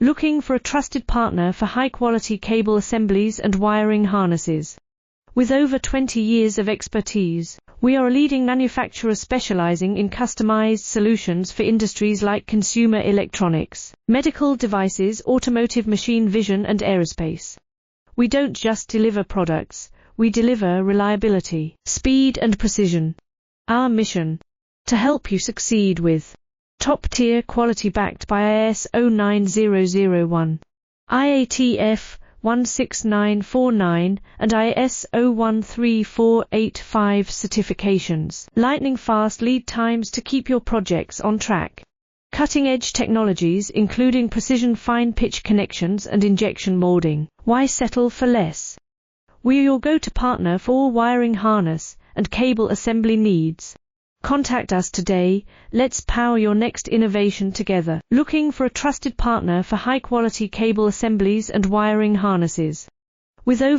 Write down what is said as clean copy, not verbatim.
Looking for a trusted partner for high-quality cable assemblies and wiring harnesses. With over 20 years of expertise, we are a leading manufacturer specializing in customized solutions for industries like consumer electronics, medical devices, automotive, machine vision, and aerospace. We don't just deliver products, we deliver reliability, speed, and precision. Our mission: to help you succeed with top-tier quality backed by ISO 9001, IATF 16949, and ISO 13485 certifications. Lightning-fast lead times to keep your projects on track. Cutting-edge technologies including precision fine-pitch connections and injection molding. Why settle for less? We are your go-to partner for all wiring harness and cable assembly needs. Contact us today. Let's power your next innovation together. Looking for a trusted partner for high-quality cable assemblies and wiring harnesses. With over